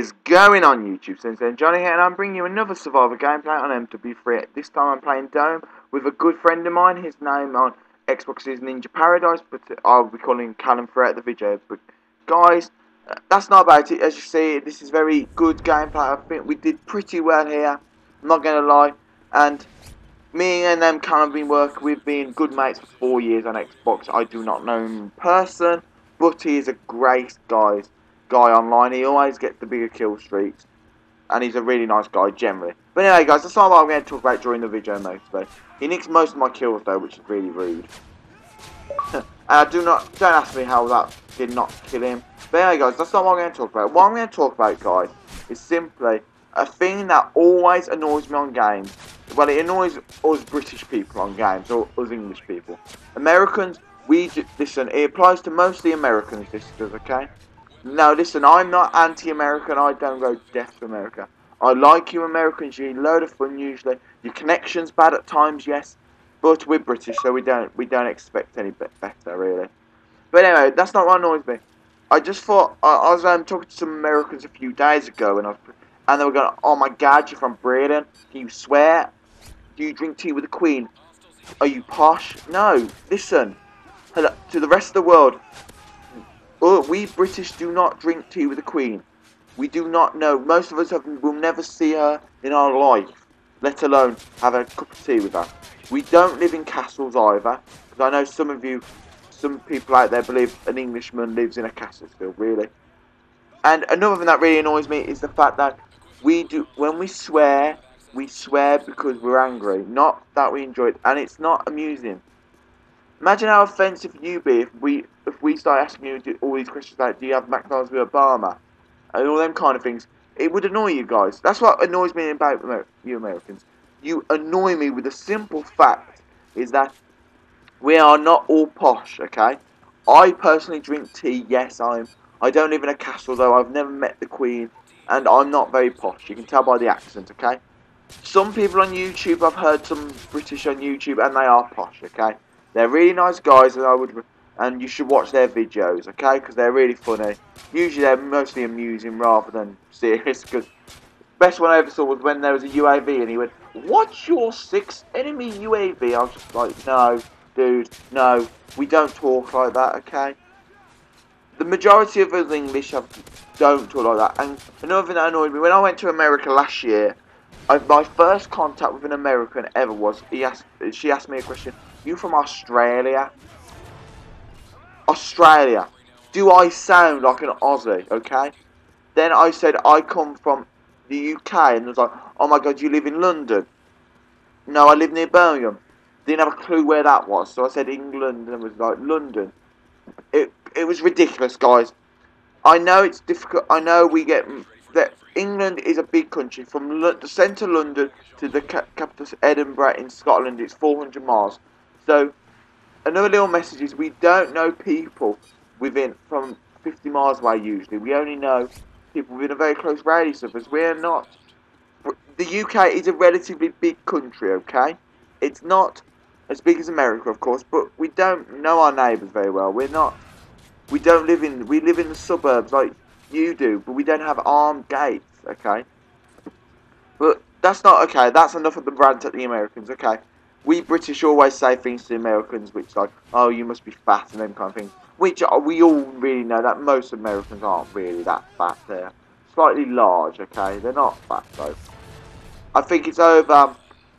is going on YouTube? Since then, Johnny here, and I'm bringing you another Survivor gameplay on MW3. This time I'm playing Dome with a good friend of mine. His name on Xbox is Ninja Paradise, but I'll be calling him Callum throughout the video. But guys, that's not about it. As you see, this is very good gameplay. I think we did pretty well here. I'm not going to lie. And me and them Callum we've been good mates for 4 years on Xbox. I do not know him in person, but he is a great guy online. He always gets the bigger kill streaks, and he's a really nice guy generally. But anyway guys, that's not what I'm going to talk about during the video mostly. He nicks most of my kills though, which is really rude. And don't ask me how that did not kill him. But anyway guys, that's not what I'm going to talk about. What I'm going to talk about guys is simply a thing that always annoys me on games. Well, it annoys us British people on games, or us English people. Americans, listen, it applies to mostly Americans, this does, okay? Now, listen, I'm not anti-American. I don't go deaf to America. I like you Americans. You're a load of fun usually. Your connection's bad at times, yes, but we're British, so we don't expect any better, really. But anyway, that's not what annoys me. I just thought I was talking to some Americans a few days ago, and they were going, "Oh my God, you're from Britain? Do you swear? Do you drink tea with the Queen? Are you posh?" No, listen. Hello, to the rest of the world. We British do not drink tea with the Queen. We do not know. Most of us will never see her in our life, let alone have a cup of tea with her. We don't live in castles either, because I know some people out there believe an Englishman lives in a castle still, really. And another thing that really annoys me is the fact that when we swear because we're angry, not that we enjoy it, and it's not amusing. Imagine how offensive you'd be if we start asking you all these questions like, do you have McDonald's with Obama? And all them kind of things. It would annoy you guys. That's what annoys me about you Americans. You annoy me with the simple fact is that we are not all posh, okay? I personally drink tea, yes, I don't live in a castle though, I've never met the Queen, and I'm not very posh, you can tell by the accent, okay? Some people on YouTube, I've heard some British on YouTube, and they are posh, okay? They're really nice guys, and you should watch their videos, okay? Because they're really funny. Usually they're mostly amusing rather than serious. Because best one I ever saw was when there was a UAV, and he went, "What's your sixth enemy UAV?" I was just like, "No, dude, no, we don't talk like that, okay?" The majority of us English don't talk like that. And another thing that annoyed me when I went to America last year. My first contact with an American ever was she asked me a question. You from Australia? Australia. Do I sound like an Aussie? Okay. Then I said I come from the UK, and it was like, "Oh my God, you live in London?" "No, I live near Birmingham." Didn't have a clue where that was, so I said England, and it was like London. It was ridiculous, guys. I know it's difficult. I know we get that England is a big country. From the centre of London to the capital Edinburgh in Scotland, it's 400 miles. So another little message is we don't know people from 50 miles away usually. We only know people within a very close radius of us. We're not. The UK is a relatively big country, okay? It's not as big as America, of course, but we don't know our neighbours very well. We live in the suburbs like you do, but we don't have armed gates, okay? But that's not okay. That's enough of the rant at the Americans, okay? We British always say things to the Americans which like, "Oh, you must be fat," and them kind of things. Which we all really know that most Americans aren't really that fat. They're slightly large, okay? They're not fat though. I think it's over.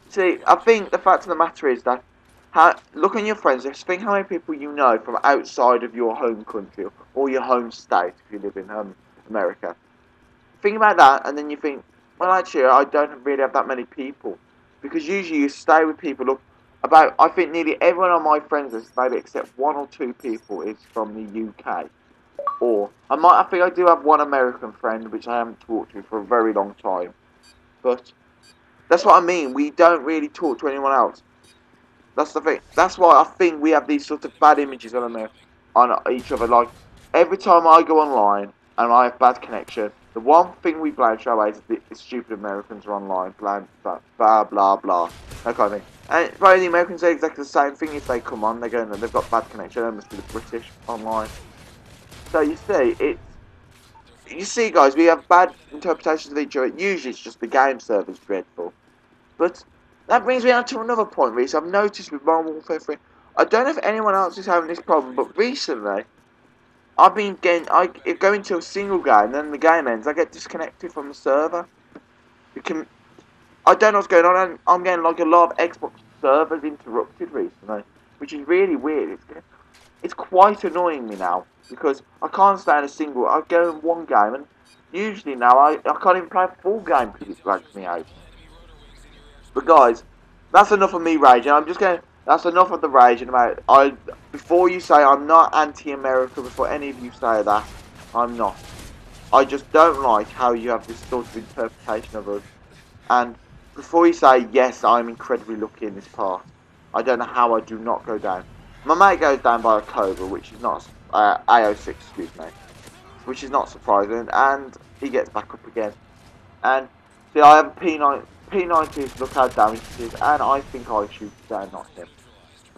See, I think the fact of the matter is that look on your friends list. Think how many people you know from outside of your home country or your home state if you live in America. Think about that, and then you think, well, actually, I don't really have that many people, because usually you stay with people. I think nearly everyone on my friends list, maybe except 1 or 2 people, is from the UK. Or I think I do have one American friend which I haven't talked to for a very long time. But that's what I mean. We don't really talk to anyone else. That's the thing. That's why I think we have these sort of bad images on each other. Like, every time I go online and I have bad connection, the one thing we blame straight away is the stupid Americans are online, blah, blah, blah, that kind of thing. And probably the Americans say exactly the same thing if they come on. They go, "No, they've got bad connection, they must be the British online." So you see, you see, guys, we have bad interpretations of each other. Usually it's just the game server's dreadful. But that brings me on to another point, Reese. I've noticed with Modern Warfare 3, I don't know if anyone else is having this problem, but recently, I've been getting, I go into a single game, then the game ends, I get disconnected from the server. I don't know what's going on, and I'm getting like a lot of Xbox servers interrupted recently, which is really weird. It's quite annoying me now, because I can't stay in a single, I go in one game, and usually now I can't even play a full game because it drags me out. But guys, that's enough of me raging. That's enough of the raging about. Before you say I'm not anti-America, before any of you say that, I'm not. I just don't like how you have this sort of interpretation of us. And before you say yes, I'm incredibly lucky in this part, I don't know how I do not go down. My mate goes down by a Cobra, which is not AO6, excuse me, which is not surprising, and he gets back up again. And see, I have a P90 look how damaged it is, and I think I shoot down, not him.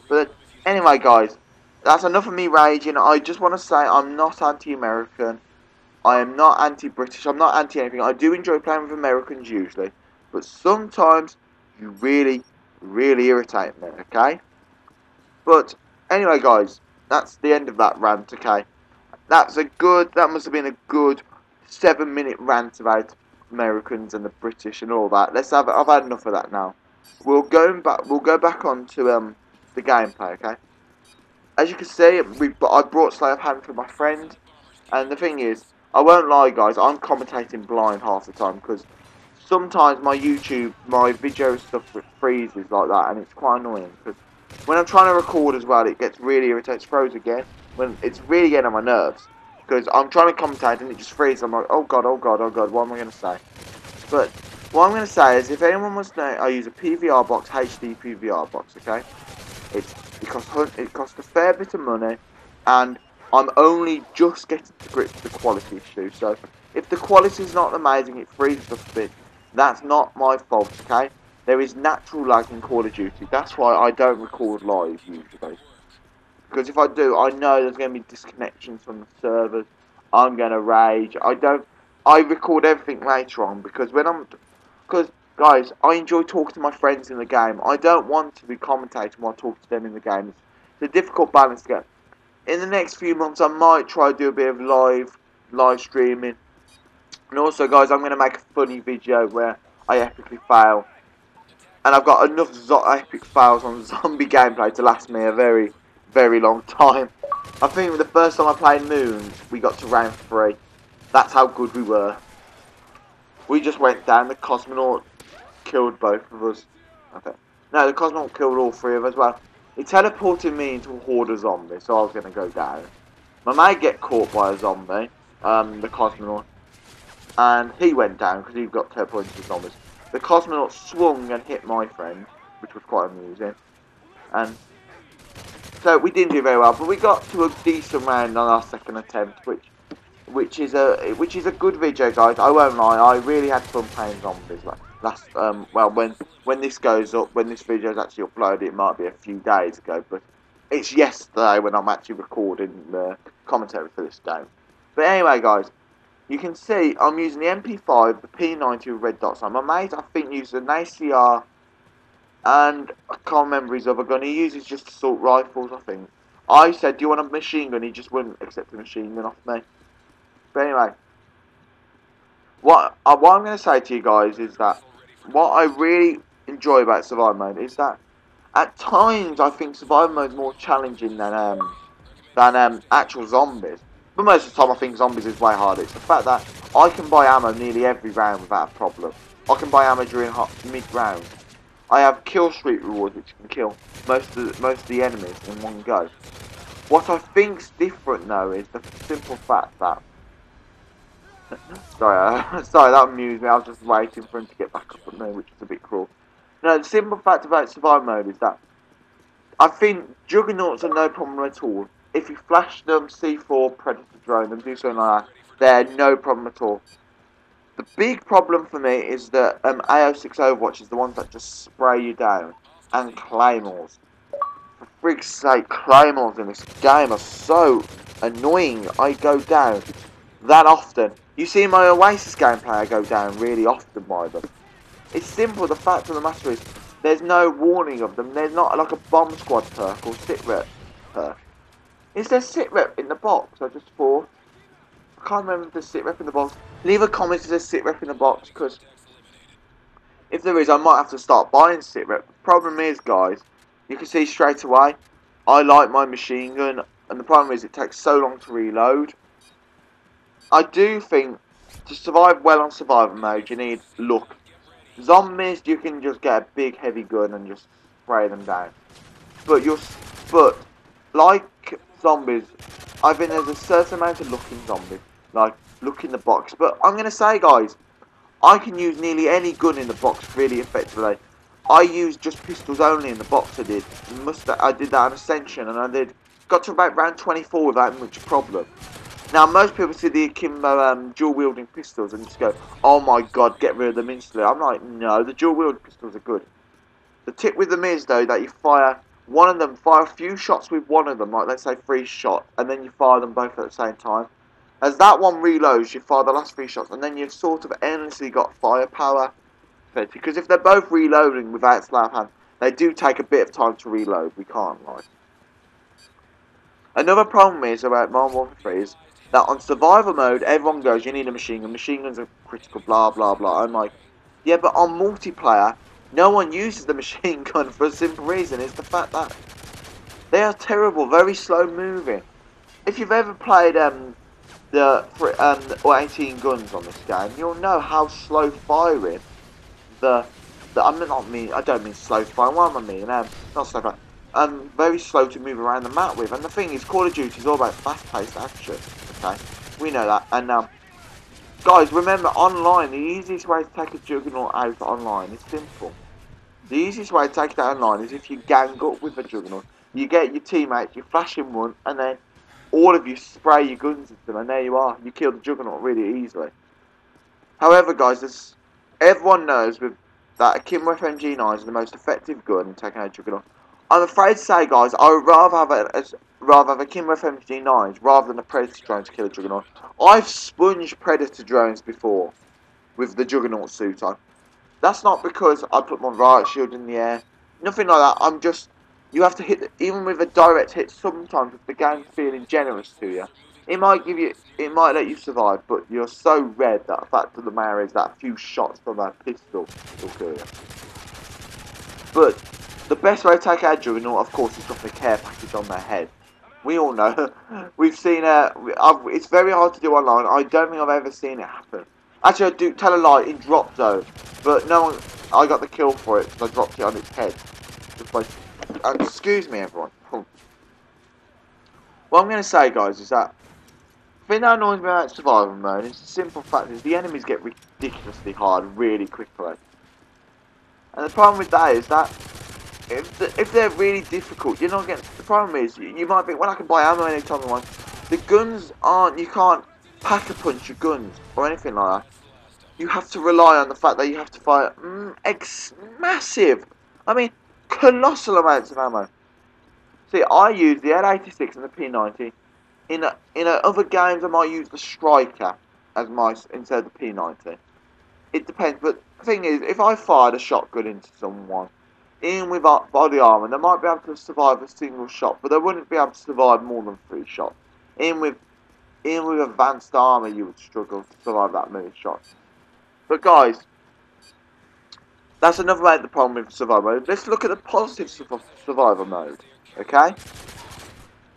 But anyway, guys, that's enough of me raging. I just want to say I'm not anti-American. I am not anti-British. I'm not anti-anything. I do enjoy playing with Americans usually, but sometimes you really, really irritate me, okay? But anyway, guys, that's the end of that rant, okay? That must have been a good 7-minute rant about Americans and the British and all that. I've had enough of that now. We'll go back on to the gameplay, okay? As you can see, I brought Slay of Hand for my friend, and the thing is, I won't lie, guys, I'm commentating blind half the time because sometimes my video stuff freezes like that, and it's quite annoying because when I'm trying to record as well, it gets really irritates, froze again. When it's really getting on my nerves because I'm trying to commentate and it just freezes. I'm like, oh god, oh god, oh god, what am I going to say? But what I'm going to say is, if anyone wants to know, I use a PVR box, HD PVR box, okay? It costs a fair bit of money, and I'm only just getting to grips with the quality issue. So if the quality is not amazing, it freezes up a bit. That's not my fault, okay? There is natural lag in Call of Duty. That's why I don't record live usually. Because if I do, I know there's going to be disconnections from the servers. I'm going to rage. I record everything later on because guys, I enjoy talking to my friends in the game. I don't want to be commentating while talking to them in the game. It's a difficult balance to get. In the next few months, I might try to do a bit of live streaming. And also, guys, I'm going to make a funny video where I epically fail. And I've got enough epic fails on zombie gameplay to last me a very, very long time. I think the first time I played Moons, we got to round 3. That's how good we were. We just went down. The cosmonaut killed both of us. Okay. No, the cosmonaut killed all 3 of us. Well, he teleported me into a horde of zombies, so I was going to go down. My mate get caught by a zombie, the cosmonaut, and he went down because he got teleported into zombies. The cosmonaut swung and hit my friend, which was quite amusing. And so we didn't do very well, but we got to a decent round on our second attempt, which is a good video, guys. I won't lie, I really had fun playing zombies. Well, when this goes up, when this video is actually uploaded, it might be a few days ago, but it's yesterday when I'm actually recording the commentary for this game. But anyway, guys, you can see I'm using the MP5, the P90 with red dots on. My mate, I think, uses an ACR, and I can't remember his other gun. He uses just assault rifles, I think. I said, do you want a machine gun? He just wouldn't accept a machine gun off me. But anyway, what I'm going to say to you guys is that what I really enjoy about survival mode is that at times I think survival mode is more challenging than actual zombies. But most of the time I think zombies is way harder. It's the fact that I can buy ammo nearly every round without a problem. I can buy ammo during mid-round. I have kill streak rewards which can kill most of the enemies in one go. What I think's different though is the simple fact that sorry, that amused me. I was just waiting for him to get back up at me, which is a bit cruel. No, the simple fact about survival mode is that I think juggernauts are no problem at all. If you flash them, C4, Predator drone them, do something like that, they're no problem at all. The big problem for me is that AO6 Overwatch is the ones that just spray you down. And claymores. For frig's sake, claymores in this game are so annoying. I go down that often. You see my Oasis gameplay, I go down really often by them. It's simple, the fact of the matter is, there's no warning of them. There's not like a bomb squad perk or sit rep perk. Is there sit rep in the box? I just thought. I can't remember if there's sit rep in the box. Leave a comment if there's sit rep in the box, because if there is, I might have to start buying sit rep. The problem is, guys, you can see straight away, I like my machine gun, and the problem is it takes so long to reload. I do think to survive well on survival mode, you need luck. Zombies, you can just get a big heavy gun and just spray them down. But like zombies, I think there's a certain amount of luck in zombies, like luck in the box. But I'm gonna say, guys, I can use nearly any gun in the box really effectively. I used just pistols only in the box. I did that on Ascension, and got to about round 24 without much problem. Now, most people see the Akimbo dual-wielding pistols and just go, oh my god, get rid of them instantly. I'm like, no, the dual-wielding pistols are good. The tip with them is, though, that you fire a few shots with one of them, like let's say 3 shots, and then you fire them both at the same time. As that one reloads, you fire the last 3 shots, and then you've sort of endlessly got firepower. Because if they're both reloading without sleight of hand, they do take a bit of time to reload, we can't lie. Another problem is about Modern Warfare 3 is that on survival mode, everyone goes, you need a machine gun, machine guns are critical, blah blah blah. I'm like, yeah, but on multiplayer, no one uses the machine gun for a simple reason, it's the fact that they are terrible, very slow moving. If you've ever played or 18 guns on this game, you'll know how slow firing I don't mean slow firing, what am I mean? Not slow firing. Very slow to move around the map with. And the thing is, Call of Duty is all about fast-paced action. Okay, we know that. And guys, remember, online, the easiest way to take a Juggernaut out online is simple. The easiest way to take it out online is if you gang up with a Juggernaut. You get your teammates, you flash him one, and then all of you spray your guns at them, and there you are. You kill the Juggernaut really easily. However, guys, everyone knows that a Kimwef MG9 is the most effective gun in taking out a Juggernaut. I'm afraid to say, guys, I would rather have a Kimwef MG9 rather than a Predator drone to kill a Juggernaut. I've sponged Predator drones before with the Juggernaut suit on. That's not because I put my riot shield in the air. Nothing like that. You have to hit, even with a direct hit, sometimes if the game's feeling generous to you, it might let you survive, but you're so red that the fact of the matter is that a few shots from a pistol will kill you. But the best way to take out a Juggernaut, of course, is drop a care package on their head. We all know. We've seen it's very hard to do online. I don't think I've ever seen it happen. Actually, I do tell a lie, in Drop Zone, but no one. I got the kill for it because I dropped it on its head. Just by, excuse me, everyone. What I'm going to say, guys, is that the thing that annoys me about survival mode is the simple fact is the enemies get ridiculously hard really quickly. And the problem with that is that if they're really difficult, you're not getting. The problem is you might think, well, I can buy ammo anytime I want. The guns aren't. You can't pack a punch your guns or anything like that. You have to rely on the fact that you have to fire massive, I mean, colossal amounts of ammo. See, I use the L86 and the P90. In other games, I might use the Striker as instead of the P90. It depends, but the thing is, if I fired a shotgun into someone, even with body armor, they might be able to survive a single shot, but they wouldn't be able to survive more than 3 shots. Even with advanced armor, you would struggle to survive that many shots. But guys, that's another way of the problem with survival mode. Let's look at the positives of survival mode, okay?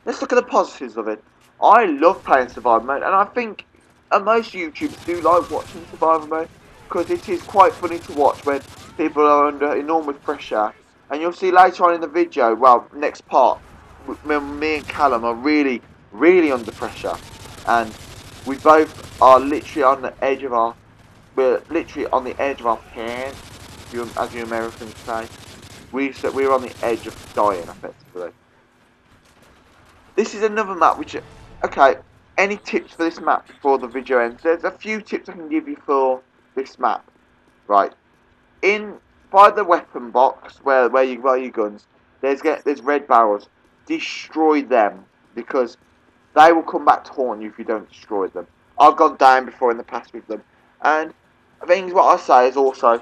Let's look at the positives of it. I love playing survival mode, and I think most YouTubers do like watching survival mode, because it is quite funny to watch when people are under enormous pressure. And you'll see later on in the video, well, next part, me and Callum are really, really under pressure. And we both are literally on the edge of our, we're literally on the edge of our pants, as you Americans say. We're on the edge of dying, effectively. This is another map which, okay, any tips for this map before the video ends? There's a few tips I can give you for this map. Right, by the weapon box where you buy your guns, there's red barrels. Destroy them, because they will come back to haunt you if you don't destroy them. I've gone down before in the past with them. And I think what I say is also,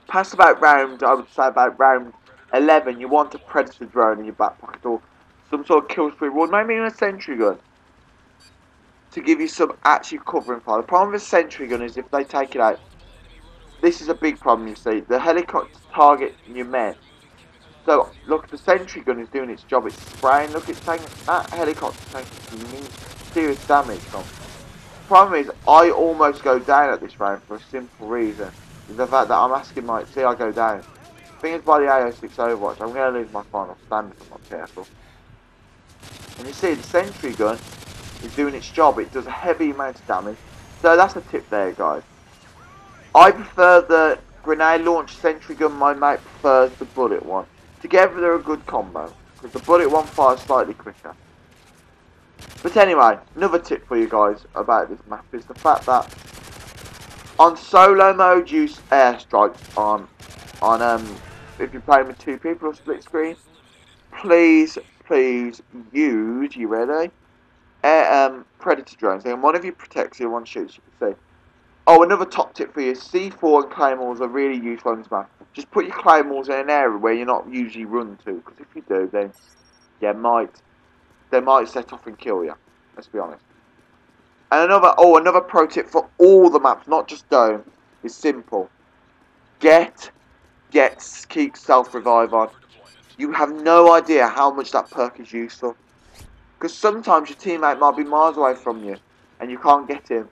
past about round, I would say about round 11, you want a Predator drone in your back pocket or some sort of kill spree reward, maybe even a sentry gun, to give you some actually covering fire. The problem with a sentry gun is if they take it out, this is a big problem, you see. The helicopters target your men. So, look, the sentry gun is doing its job. It's spraying. Look, it's taking, that helicopter's taking some serious damage from. The problem is, I almost go down at this round for a simple reason. Is the fact that I'm asking my, see, I go down. The thing is, by the AO6 Overwatch, I'm going to lose my final stand if I'm not careful. And you see, the sentry gun is doing its job. It does a heavy amount of damage. So that's a tip there, guys. I prefer the grenade launch sentry gun. My mate prefers the bullet one. Together they're a good combo, because the bullet one fires slightly quicker. But anyway, another tip for you guys about this map is the fact that on solo mode use airstrikes on if you're playing with two people or split screen. Please use, you ready? Predator drones. And one of you protects you, one shoots, you can see. Oh, another top tip for you, C4 and claymores are really useful on this map. Just put your claymores in an area where you're not usually run to, because if you do, then they might set off and kill you. Let's be honest. And another pro tip for all the maps, not just Dome, is simple. Keep self-revive on. You have no idea how much that perk is useful. Because sometimes your teammate might be miles away from you, and you can't get him.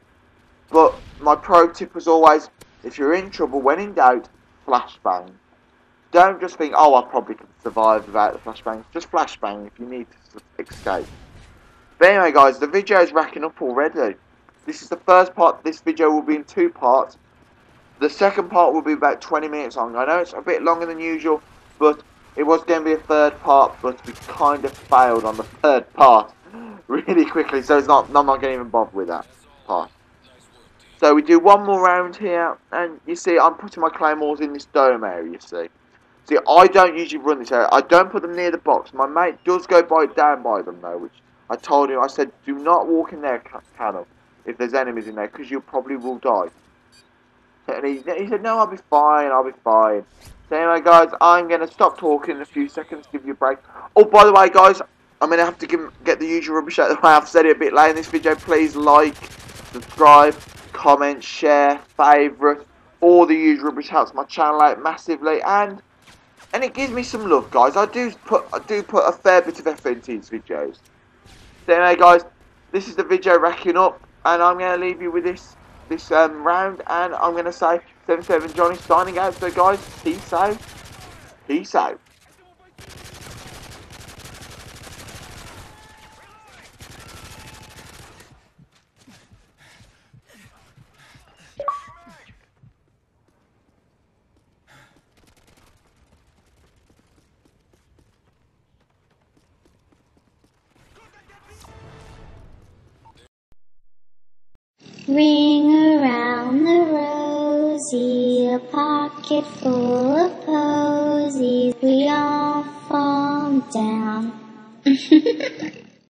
But my pro tip was always, if you're in trouble, when in doubt, flashbang. Don't just think, oh, I probably can survive without the flashbang. Just flashbang if you need to escape. But anyway, guys, the video is racking up already. This is the first part. This video will be in two parts. The second part will be about 20 minutes long. I know it's a bit longer than usual, but it was going to be a third part, but we kind of failed on the third part really quickly, so I'm not going to even bother with that part. So we do one more round here, and you see I'm putting my claymores in this dome area, you see. See, I don't usually run this area. I don't put them near the box. My mate does go down by them, though, which I told him. I said, do not walk in there, Callum, if there's enemies in there, because you probably will die. And he said, no, I'll be fine, I'll be fine. So anyway, guys, I'm going to stop talking in a few seconds, give you a break. Oh, by the way, guys, I'm going to have to get the usual rubbish out of the way. I've said it a bit late in this video. Please like, subscribe, comment, share, favourite, all the usual rubbish helps my channel out massively, and it gives me some love, guys. I do put a fair bit of effort into these videos. So anyway, guys, this is the video racking up, and I'm going to leave you with this round, and I'm going to say 77 Johnny signing out. So guys, peace out. Peace out. Ring around the rosy, a pocket full of posies. We all fall down.